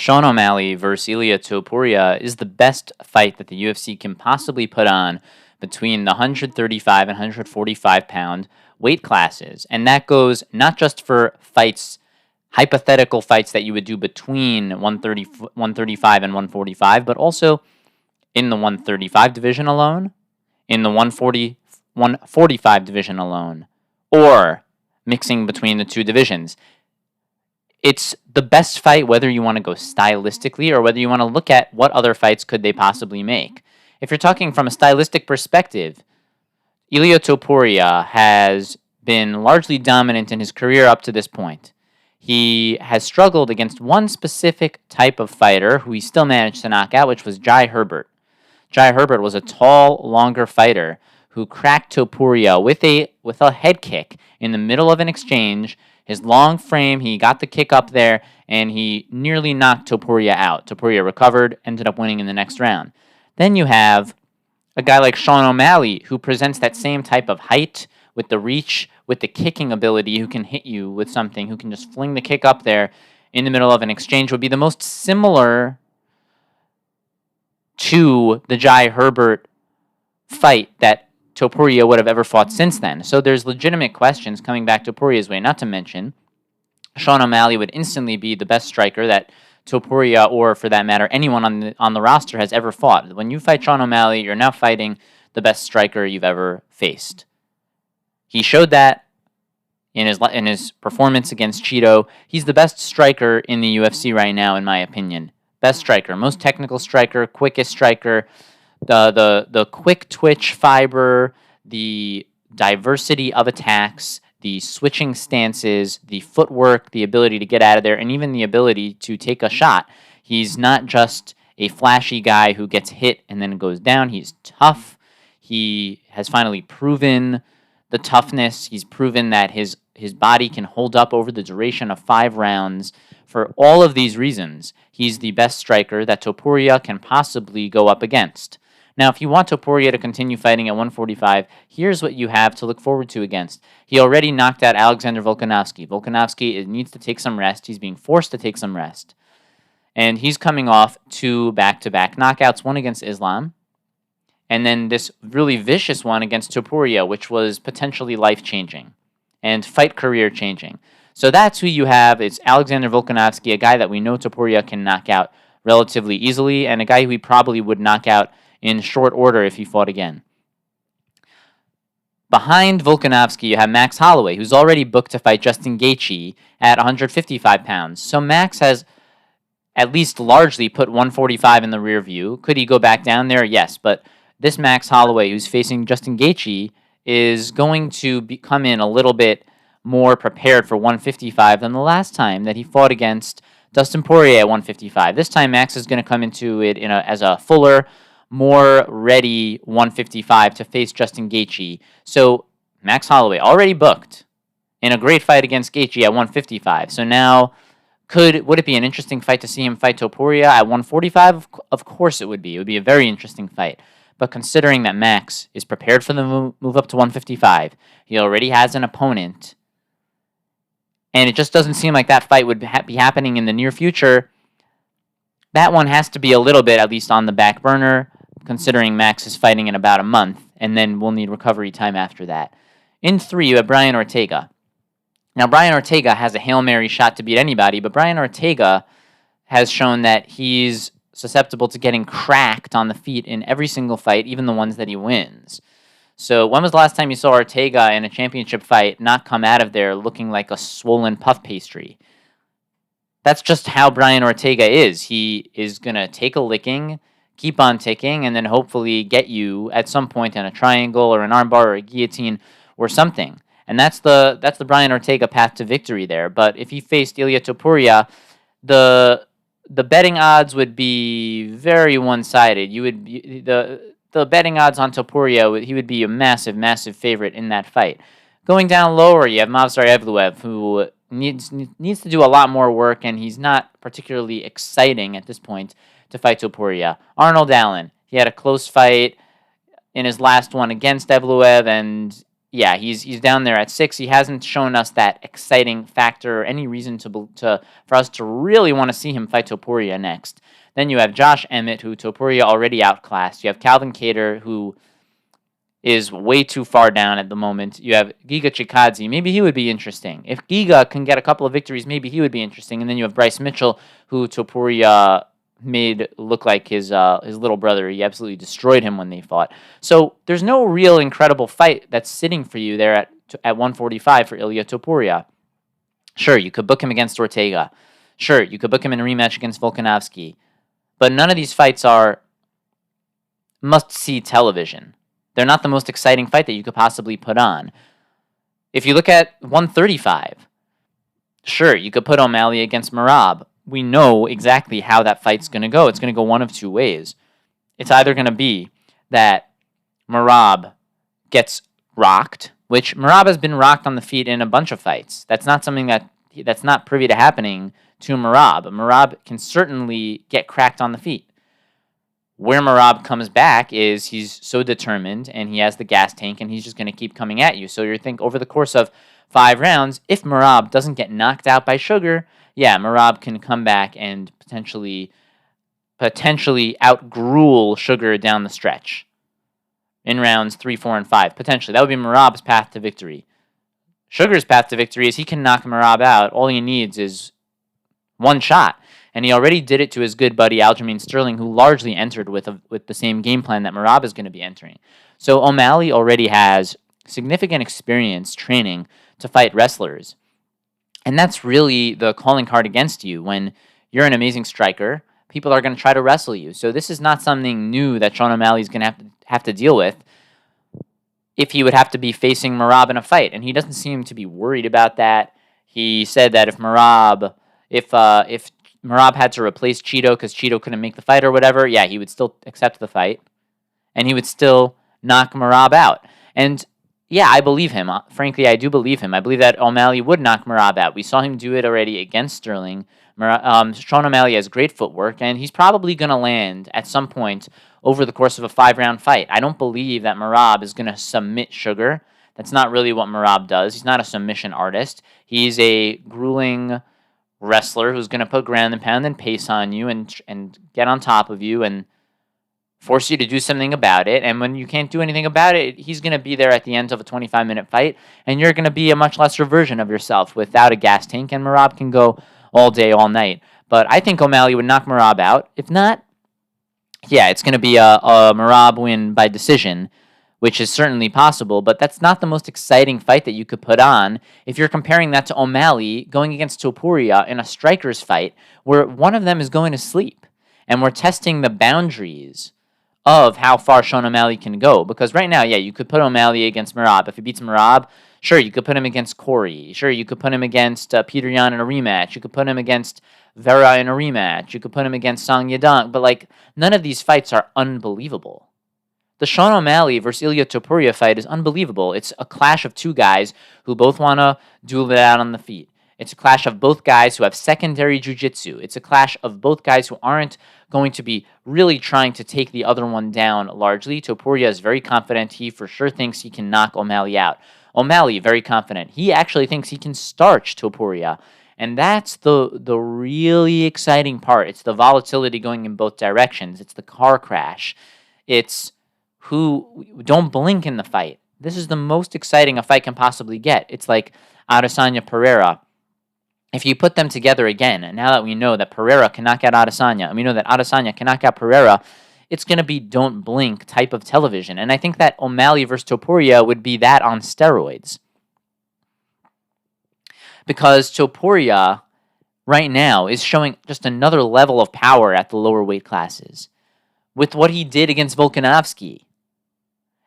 Sean O'Malley versus Ilia Topuria is the best fight that the UFC can possibly put on between the 135 and 145 pound weight classes. And that goes not just for fights, hypothetical fights that you would do between 135 and 145, but also in the 135 division alone, in the 145 division alone, or mixing between the two divisions. It's the best fight whether you want to go stylistically or whether you want to look at what other fights could they possibly make. If you're talking from a stylistic perspective, Ilia Topuria has been largely dominant in his career up to this point. He has struggled against one specific type of fighter who he still managed to knock out, which was Jai Herbert. Jai Herbert was a tall, longer fighter who cracked Topuria with a head kick in the middle of an exchange. His long frame, he got the kick up there, and he nearly knocked Topuria out. Topuria recovered, ended up winning in the next round. Then you have a guy like Sean O'Malley, who presents that same type of height, with the reach, with the kicking ability, who can hit you with something, who can just fling the kick up there in the middle of an exchange, would be the most similar to the Jai Herbert fight that Topuria would have ever fought since then. So there's legitimate questions coming back Topuria's way, not to mention Sean O'Malley would instantly be the best striker that Topuria, or for that matter, anyone on the roster has ever fought. When you fight Sean O'Malley, you're now fighting the best striker you've ever faced. He showed that in his performance against Cheeto. He's the best striker in the UFC right now, in my opinion. Best striker, most technical striker, quickest striker, the quick twitch fiber, the diversity of attacks, the switching stances, the footwork, the ability to get out of there, and even the ability to take a shot. He's not just a flashy guy who gets hit and then goes down. He's tough. He has finally proven the toughness. He's proven that his body can hold up over the duration of 5 rounds. For all of these reasons, he's the best striker that Topuria can possibly go up against. Now, if you want Topuria to continue fighting at 145, here's what you have to look forward to against. He already knocked out Alexander Volkanovski. Volkanovski needs to take some rest. He's being forced to take some rest. And he's coming off 2 back-to-back knockouts, one against Islam, and then this really vicious one against Topuria, which was potentially life-changing and fight career-changing. So that's who you have. It's Alexander Volkanovski, a guy that we know Topuria can knock out relatively easily, and a guy who he probably would knock out in short order if he fought again. Behind Volkanovski, you have Max Holloway, who's already booked to fight Justin Gaethje at 155 pounds. So Max has at least largely put 145 in the rear view. Could he go back down there? Yes, but this Max Holloway, who's facing Justin Gaethje, is going to come in a little bit more prepared for 155 than the last time that he fought against Dustin Poirier at 155. This time, Max is going to come into it as a fuller, more ready 155 to face Justin Gaethje. So Max Holloway already booked in a great fight against Gaethje at 155. So now, would it be an interesting fight to see him fight Topuria at 145? Of course it would be. It would be a very interesting fight. But considering that Max is prepared for the move up to 155, he already has an opponent, and it just doesn't seem like that fight would be happening in the near future, that one has to be a little bit, at least, on the back burner, considering Max is fighting in about a month, and then we'll need recovery time after that. In 3, you have Brian Ortega. Now, Brian Ortega has a Hail Mary shot to beat anybody, but Brian Ortega has shown that he's susceptible to getting cracked on the feet in every single fight, even the ones that he wins. So when was the last time you saw Ortega in a championship fight not come out of there looking like a swollen puff pastry? That's just how Brian Ortega is. He is going to take a licking, keep on ticking, and then hopefully get you at some point in a triangle or an armbar or a guillotine or something. And that's the Brian Ortega path to victory there. But if he faced Ilia Topuria, the betting odds would be very one-sided. The betting odds on Topuria, he would be a massive, massive favorite in that fight. Going down lower, you have Movsar Evloev, who needs to do a lot more work, and he's not particularly exciting at this point to fight Topuria. Arnold Allen, he had a close fight in his last one against Evloev, and yeah, he's down there at 6. He hasn't shown us that exciting factor or any reason for us to really want to see him fight Topuria next. Then you have Josh Emmett, who Topuria already outclassed. You have Calvin Kattar, who is way too far down at the moment. You have Giga Chikadze. Maybe he would be interesting. If Giga can get a couple of victories, maybe he would be interesting. And then you have Bryce Mitchell, who Topuria made look like his little brother. He absolutely destroyed him when they fought. So there's no real incredible fight that's sitting for you there at 145 for Ilia Topuria. Sure, you could book him against Ortega. Sure, you could book him in a rematch against Volkanovski. But none of these fights are must-see television. They're not the most exciting fight that you could possibly put on. If you look at 135, sure, you could put O'Malley against Merab. We know exactly how that fight's going to go. It's going to go one of two ways. It's either going to be that Merab gets rocked, which Merab has been rocked on the feet in a bunch of fights. That's not something that's not privy to happening to Merab. Merab can certainly get cracked on the feet. Where Merab comes back is he's so determined and he has the gas tank and he's just going to keep coming at you. So you think over the course of 5 rounds, if Merab doesn't get knocked out by Sugar, yeah, Merab can come back and potentially out-gruel Sugar down the stretch in rounds 3, 4, and 5. Potentially. That would be Merab's path to victory. Sugar's path to victory is he can knock Merab out. All he needs is one shot. And he already did it to his good buddy Aljamain Sterling, who largely entered with the same game plan that Merab is going to be entering. So O'Malley already has significant experience training to fight wrestlers. And that's really the calling card against you. When you're an amazing striker, people are going to try to wrestle you. So this is not something new that Sean O'Malley is going to have to deal with if he would have to be facing Merab in a fight. And he doesn't seem to be worried about that. He said that if Merab had to replace Cheeto because Cheeto couldn't make the fight or whatever, yeah, he would still accept the fight. And he would still knock Merab out. And yeah, I believe him. Frankly, I do believe him. I believe that O'Malley would knock Merab out. We saw him do it already against Sterling. Sean O'Malley has great footwork, and he's probably going to land at some point over the course of a 5-round fight. I don't believe that Merab is going to submit Sugar. That's not really what Merab does. He's not a submission artist. He's a grueling wrestler who's going to put ground and pound and pace on you and get on top of you and force you to do something about it. And when you can't do anything about it, he's going to be there at the end of a 25-minute fight, and you're going to be a much lesser version of yourself without a gas tank, and Merab can go all day, all night. But I think O'Malley would knock Merab out. If not, yeah, it's going to be a Merab win by decision, which is certainly possible, but that's not the most exciting fight that you could put on if you're comparing that to O'Malley going against Topuria in a strikers fight where one of them is going to sleep, and we're testing the boundaries of how far Sean O'Malley can go. Because right now, yeah, you could put O'Malley against Merab. If he beats Merab, sure, you could put him against Corey. Sure, you could put him against Peter Yan in a rematch. You could put him against Vera in a rematch. You could put him against Song Yadong. But, like, none of these fights are unbelievable. The Sean O'Malley versus Ilia Topuria fight is unbelievable. It's a clash of two guys who both want to duel it out on the feet. It's a clash of both guys who have secondary jiu-jitsu. It's a clash of both guys who aren't going to be really trying to take the other one down largely. Topuria is very confident. He for sure thinks he can knock O'Malley out. O'Malley, very confident. He actually thinks he can starch Topuria. And that's the really exciting part. It's the volatility going in both directions. It's the car crash. It's who don't blink in the fight. This is the most exciting a fight can possibly get. It's like Adesanya Pereira. If you put them together again, and now that we know that Pereira can knock out Adesanya, and we know that Adesanya can knock out Pereira, it's going to be don't blink type of television. And I think that O'Malley versus Topuria would be that on steroids. Because Topuria, right now, is showing just another level of power at the lower weight classes. With what he did against Volkanovski,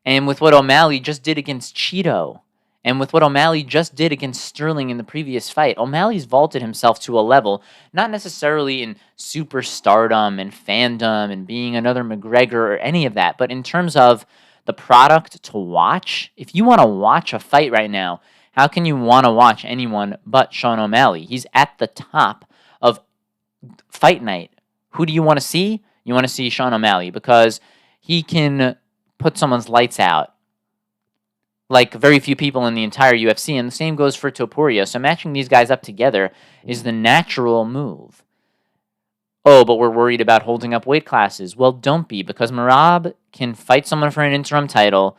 and with what O'Malley just did against Cheeto, and with what O'Malley just did against Sterling in the previous fight, O'Malley's vaulted himself to a level, not necessarily in superstardom and fandom and being another McGregor or any of that, but in terms of the product to watch. If you want to watch a fight right now, how can you want to watch anyone but Sean O'Malley? He's at the top of fight night. Who do you want to see? You want to see Sean O'Malley because he can put someone's lights out like very few people in the entire UFC, and the same goes for Topuria. So matching these guys up together is the natural move. Oh, but we're worried about holding up weight classes. Well, don't be, because Merab can fight someone for an interim title,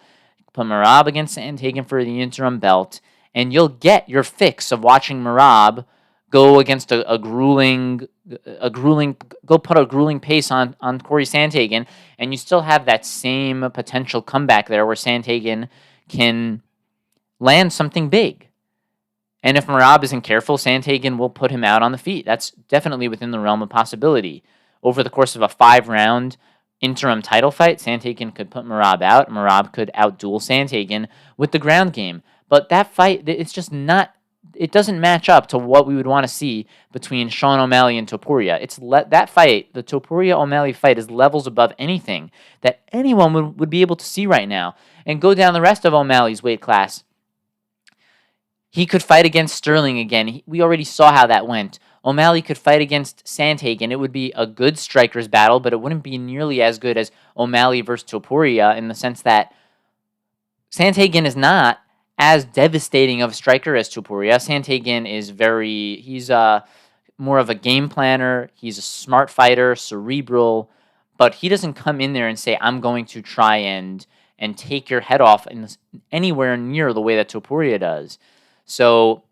put Merab against Sandhagen for the interim belt, and you'll get your fix of watching Merab go against a grueling, go put a grueling pace on Corey Sandhagen, and you still have that same potential comeback there where Sandhagen can land something big. And if Merab isn't careful, Sandhagen will put him out on the feet. That's definitely within the realm of possibility. Over the course of a 5-round interim title fight, Sandhagen could put Merab out. Merab could outduel Sandhagen with the ground game. But that fight, it's just not, it doesn't match up to what we would want to see between Sean O'Malley and Topuria. That fight, the Topuria-O'Malley fight, is levels above anything that anyone would be able to see right now. And go down the rest of O'Malley's weight class. He could fight against Sterling again. We already saw how that went. O'Malley could fight against Sandhagen. It would be a good strikers battle, but it wouldn't be nearly as good as O'Malley versus Topuria in the sense that Sandhagen is not as devastating of a striker as Topuria. Sandhagen is he's more of a game planner. He's a smart fighter, cerebral, but he doesn't come in there and say, I'm going to try and take your head off anywhere near the way that Topuria does. So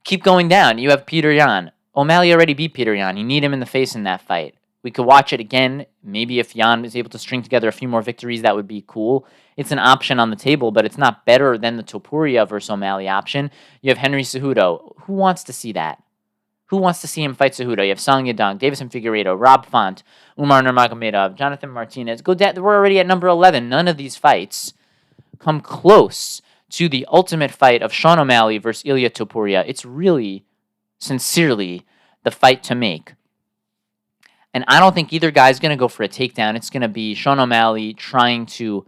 keep going down. You have Peter Yan. O'Malley already beat Peter Yan. You need him in the face in that fight. We could watch it again. Maybe if Yan is able to string together a few more victories, that would be cool. It's an option on the table, but it's not better than the Topuria versus O'Malley option. You have Henry Cejudo. Who wants to see that? Who wants to see him fight Cejudo? You have Song Yadong, Davison Figueiredo, Rob Font, Umar Nurmagomedov, Jonathan Martinez. We're already at number 11. None of these fights come close to the ultimate fight of Sean O'Malley versus Ilia Topuria. It's really, sincerely, the fight to make. And I don't think either guy's going to go for a takedown. It's going to be Sean O'Malley trying to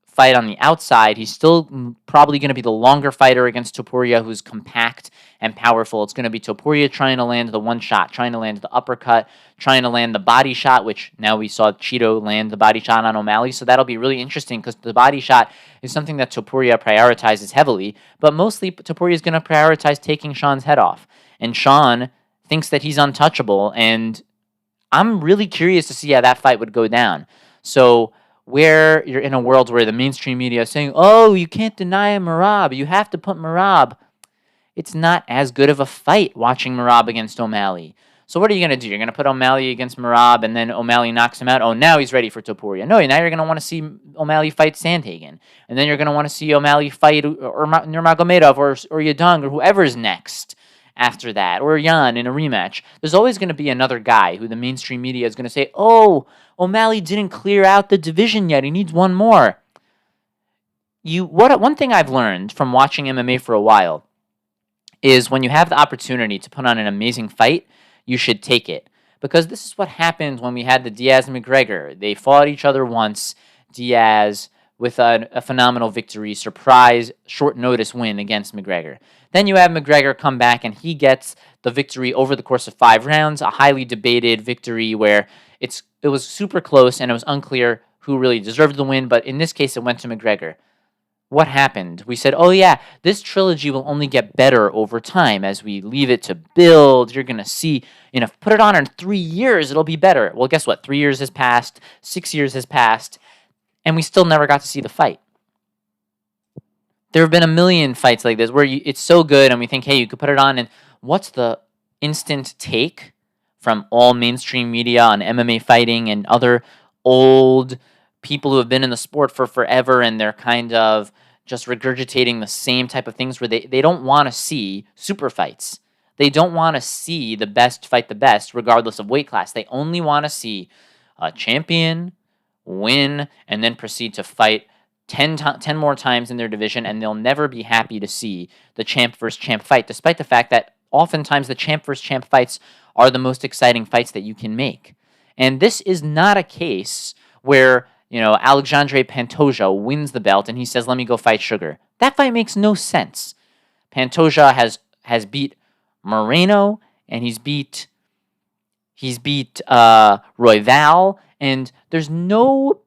fight on the outside. He's still probably going to be the longer fighter against Topuria, who's compact and powerful. It's going to be Topuria trying to land the one shot, trying to land the uppercut, trying to land the body shot, which now we saw Cheeto land the body shot on O'Malley. So that'll be really interesting because the body shot is something that Topuria prioritizes heavily. But mostly Topuria is going to prioritize taking Sean's head off. And Sean thinks that he's untouchable. And I'm really curious to see how that fight would go down. So where you're in a world where the mainstream media is saying, oh, you can't deny Merab, you have to put Merab. It's not as good of a fight watching Merab against O'Malley. So what are you going to do? You're going to put O'Malley against Merab and then O'Malley knocks him out? Oh, now he's ready for Topuria. No, now you're going to want to see O'Malley fight Sandhagen. And then you're going to want to see O'Malley fight Nurmagomedov or Yadong or whoever's next after that, or Yan in a rematch. There's always going to be another guy who the mainstream media is going to say, oh, O'Malley didn't clear out the division yet. He needs one more. One thing I've learned from watching MMA for a while is when you have the opportunity to put on an amazing fight, you should take it. Because this is what happened when we had the Diaz-McGregor. They fought each other once. Diaz with a phenomenal victory, surprise, short notice win against McGregor. Then you have McGregor come back and he gets the victory over the course of 5 rounds, a highly debated victory where it was super close and it was unclear who really deserved the win, but in this case it went to McGregor. What happened? We said, oh yeah, this trilogy will only get better over time as we leave it to build. You're going to see, put it on in 3 years, it'll be better. Well, guess what? 3 years has passed, 6 years has passed, and we still never got to see the fight. There have been a million fights like this where it's so good and we think, hey, you could put it on, and what's the instant take from all mainstream media on MMA fighting and other old people who have been in the sport for forever, and they're kind of just regurgitating the same type of things where they don't want to see super fights. They don't want to see the best fight the best regardless of weight class. They only want to see a champion win and then proceed to fight 10 more times in their division, and they'll never be happy to see the champ versus champ fight, despite the fact that oftentimes the champ versus champ fights are the most exciting fights that you can make. And this is not a case where Alexandre Pantoja wins the belt and he says, let me go fight Sugar. That fight makes no sense. Pantoja has beat Moreno and he's beat Royval, and there's no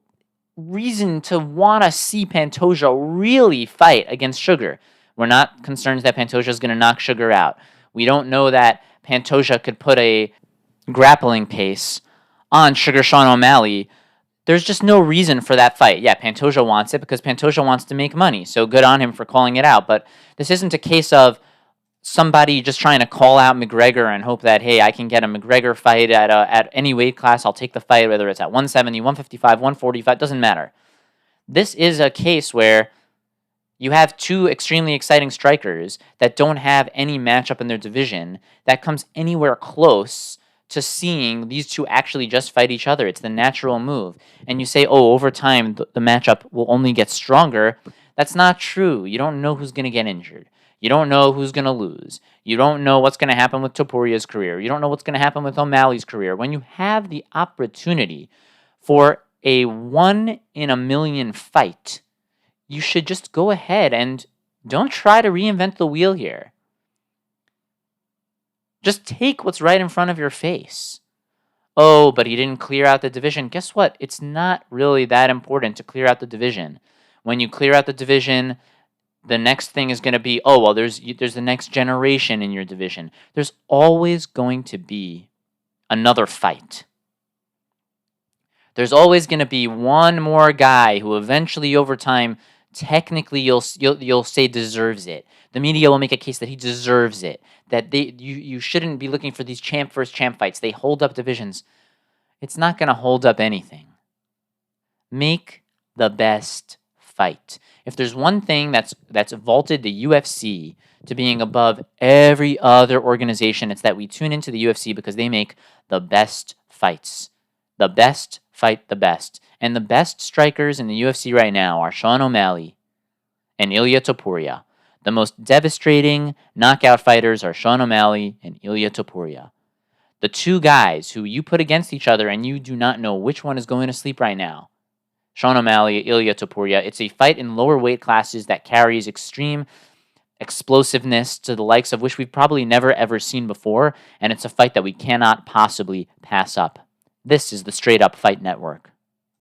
reason to want to see Pantoja really fight against Sugar. We're not concerned that Pantoja is going to knock Sugar out. We don't know that Pantoja could put a grappling pace on Sugar Sean O'Malley. There's just no reason for that fight. Yeah, Pantoja wants it because Pantoja wants to make money, so good on him for calling it out. But this isn't a case of somebody just trying to call out McGregor and hope that, hey, I can get a McGregor fight at any weight class. I'll take the fight, whether it's at 170, 155, 145, doesn't matter. This is a case where you have two extremely exciting strikers that don't have any matchup in their division that comes anywhere close to seeing these two actually just fight each other. It's the natural move. And you say, oh, over time, the matchup will only get stronger. That's not true. You don't know who's going to get injured. You don't know who's going to lose. You don't know what's going to happen with Topuria's career. You don't know what's going to happen with O'Malley's career. When you have the opportunity for a 1 in a million fight, you should just go ahead and don't try to reinvent the wheel here. Just take what's right in front of your face. Oh, but he didn't clear out the division. Guess what? It's not really that important to clear out the division. When you clear out the division, the next thing is going to be, oh, well, there's the next generation in your division. There's always going to be another fight. There's always going to be one more guy who eventually, over time, technically you'll say deserves it. The media will make a case that he deserves it. That you shouldn't be looking for these champ versus champ fights. They hold up divisions. It's not going to hold up anything. Make the best fight. If there's one thing that's vaulted the UFC to being above every other organization, it's that we tune into the UFC because they make the best fights. The best fight the best. And the best strikers in the UFC right now are Sean O'Malley and Ilia Topuria. The most devastating knockout fighters are Sean O'Malley and Ilia Topuria. The two guys who you put against each other and you do not know which one is going to sleep right now. Sean O'Malley, Ilia Topuria. It's a fight in lower weight classes that carries extreme explosiveness to the likes of which we've probably never ever seen before, and it's a fight that we cannot possibly pass up. This is the Straight Up Fight Network.